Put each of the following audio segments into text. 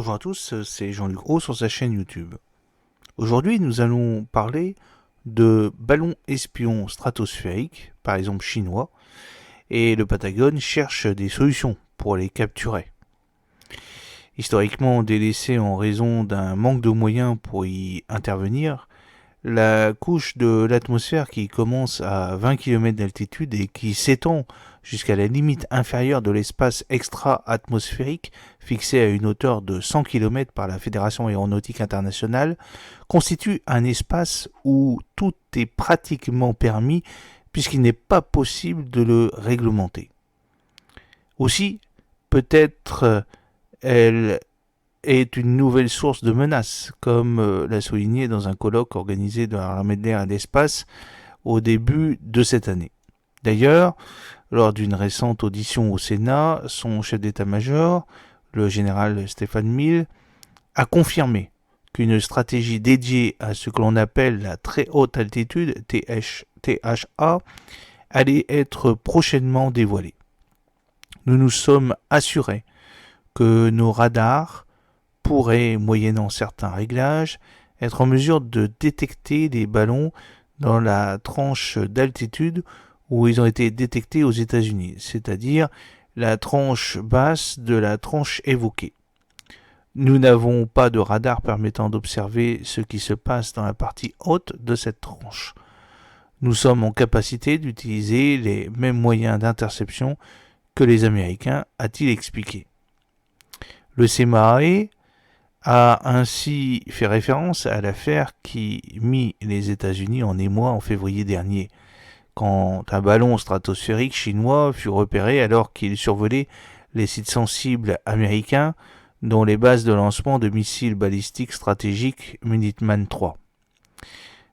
Bonjour à tous, c'est Jean-Luc Gros sur sa chaîne YouTube. Aujourd'hui, nous allons parler de ballons espions stratosphériques, par exemple chinois, et le Patagone cherche des solutions pour les capturer. Historiquement délaissés en raison d'un manque de moyens pour y intervenir, la couche de l'atmosphère qui commence à 20 km d'altitude et qui s'étend jusqu'à la limite inférieure de l'espace extra-atmosphérique fixé à une hauteur de 100 km par la Fédération aéronautique internationale constitue un espace où tout est pratiquement permis puisqu'il n'est pas possible de le réglementer. Aussi, peut-être elle est une nouvelle source de menace, comme l'a souligné dans un colloque organisé dans l'armée de l'air et de l'espace au début de cette année. D'ailleurs, lors d'une récente audition au Sénat, son chef d'état-major, le général Stéphane Mille, a confirmé qu'une stratégie dédiée à ce que l'on appelle la très haute altitude, THA, allait être prochainement dévoilée. Nous nous sommes assurés que nos radars pourraient, moyennant certains réglages, être en mesure de détecter des ballons dans la tranche d'altitude où ils ont été détectés aux États-Unis, c'est-à-dire la tranche basse de la tranche évoquée. Nous n'avons pas de radar permettant d'observer ce qui se passe dans la partie haute de cette tranche. Nous sommes en capacité d'utiliser les mêmes moyens d'interception que les Américains, a-t-il expliqué. Le CMAE a ainsi fait référence à l'affaire qui mit les États-Unis en émoi en février dernier, quand un ballon stratosphérique chinois fut repéré alors qu'il survolait les sites sensibles américains, dont les bases de lancement de missiles balistiques stratégiques Minuteman III.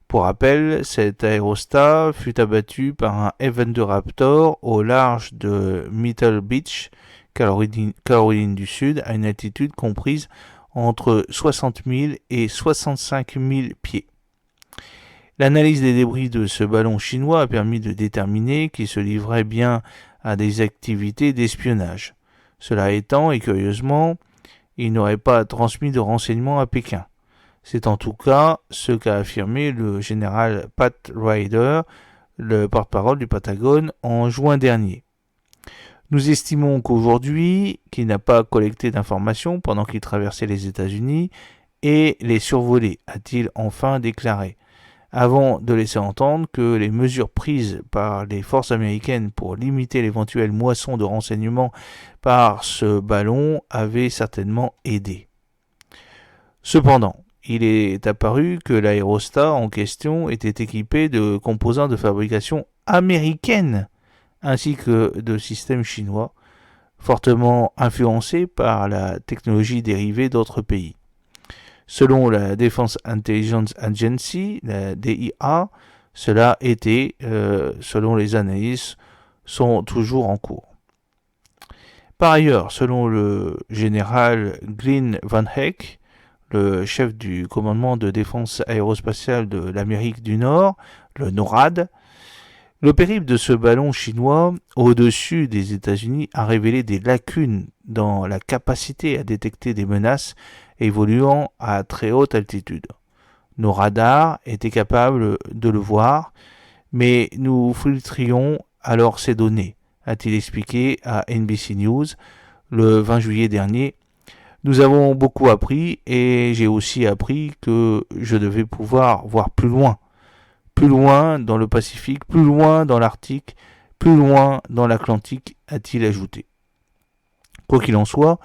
Pour rappel, cet aérostat fut abattu par un F-22 Raptor au large de Myrtle Beach, Caroline du Sud, à une altitude comprise entre 60 000 et 65 000 pieds. L'analyse des débris de ce ballon chinois a permis de déterminer qu'il se livrait bien à des activités d'espionnage. Cela étant, et curieusement, il n'aurait pas transmis de renseignements à Pékin. C'est en tout cas ce qu'a affirmé le général Pat Ryder, le porte-parole du Patagone, en juin dernier. Nous estimons qu'aujourd'hui, qu'il n'a pas collecté d'informations pendant qu'il traversait les États-Unis et les survolait, a-t-il enfin déclaré, avant de laisser entendre que les mesures prises par les forces américaines pour limiter l'éventuelle moisson de renseignements par ce ballon avaient certainement aidé. Cependant, il est apparu que l'aérostat en question était équipé de composants de fabrication américaine, ainsi que de systèmes chinois, fortement influencés par la technologie dérivée d'autres pays. Selon la Defense Intelligence Agency, la DIA, cela était, selon les analyses, sont toujours en cours. Par ailleurs, selon le général Glenn Van Heck, le chef du commandement de défense aérospatiale de l'Amérique du Nord, le NORAD, le périple de ce ballon chinois au-dessus des États-Unis a révélé des lacunes dans la capacité à détecter des menaces évoluant à très haute altitude. Nos radars étaient capables de le voir, mais nous filtrions alors ces données, a-t-il expliqué à NBC News le 20 juillet dernier. Nous avons beaucoup appris et j'ai aussi appris que je devais pouvoir voir plus loin dans le Pacifique, plus loin dans l'Arctique, plus loin dans l'Atlantique, a-t-il ajouté. Quoi qu'il en soit,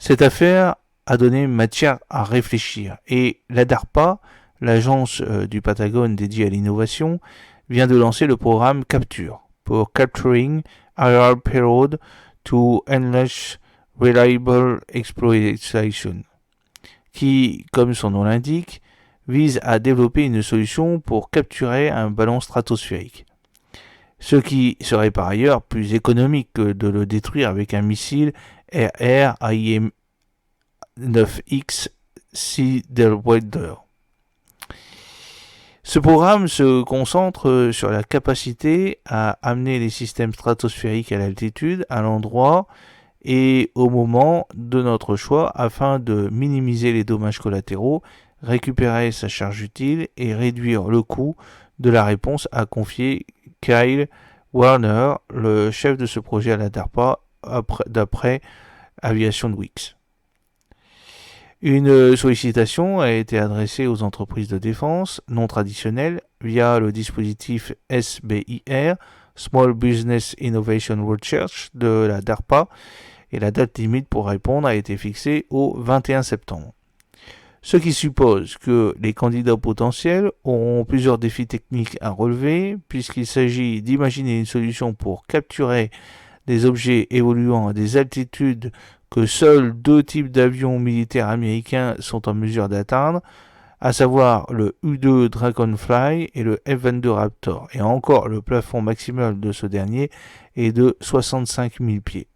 cette affaire a donné matière à réfléchir et la DARPA, l'agence du Patagone dédiée à l'innovation, vient de lancer le programme Capture pour Capturing Aerial Payload to Enlarge Reliable Exploitation, qui, comme son nom l'indique, vise à développer une solution pour capturer un ballon stratosphérique. Ce qui serait par ailleurs plus économique que de le détruire avec un missile RR-AIM-9X Sidewinder. Ce programme se concentre sur la capacité à amener les systèmes stratosphériques à l'altitude, à l'endroit et au moment de notre choix afin de minimiser les dommages collatéraux, récupérer sa charge utile et réduire le coût de la réponse, a confié Kyle Warner, le chef de ce projet à la DARPA, d'après Aviation Weeks. Une sollicitation a été adressée aux entreprises de défense non traditionnelles via le dispositif SBIR, Small Business Innovation Research de la DARPA, et la date limite pour répondre a été fixée au 21 septembre. Ce qui suppose que les candidats potentiels auront plusieurs défis techniques à relever, puisqu'il s'agit d'imaginer une solution pour capturer des objets évoluant à des altitudes que seuls deux types d'avions militaires américains sont en mesure d'atteindre, à savoir le U-2 Dragonfly et le F-22 Raptor, et encore le plafond maximal de ce dernier est de 65 000 pieds.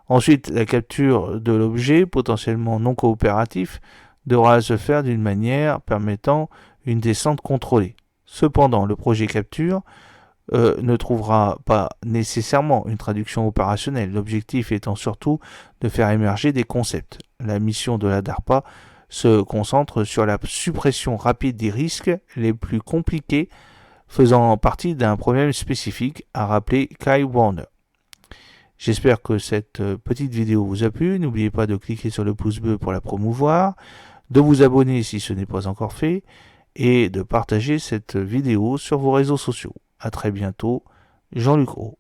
Ensuite, la capture de l'objet, potentiellement non coopératif, devra se faire d'une manière permettant une descente contrôlée. Cependant, le projet capture ne trouvera pas nécessairement une traduction opérationnelle, l'objectif étant surtout de faire émerger des concepts. La mission de la DARPA se concentre sur la suppression rapide des risques les plus compliqués faisant partie d'un problème spécifique, a rappelé Kyle Warner. J'espère que cette petite vidéo vous a plu. N'oubliez pas de cliquer sur le pouce bleu pour la promouvoir, de vous abonner si ce n'est pas encore fait, et de partager cette vidéo sur vos réseaux sociaux. À très bientôt, Jean-Luc Roux.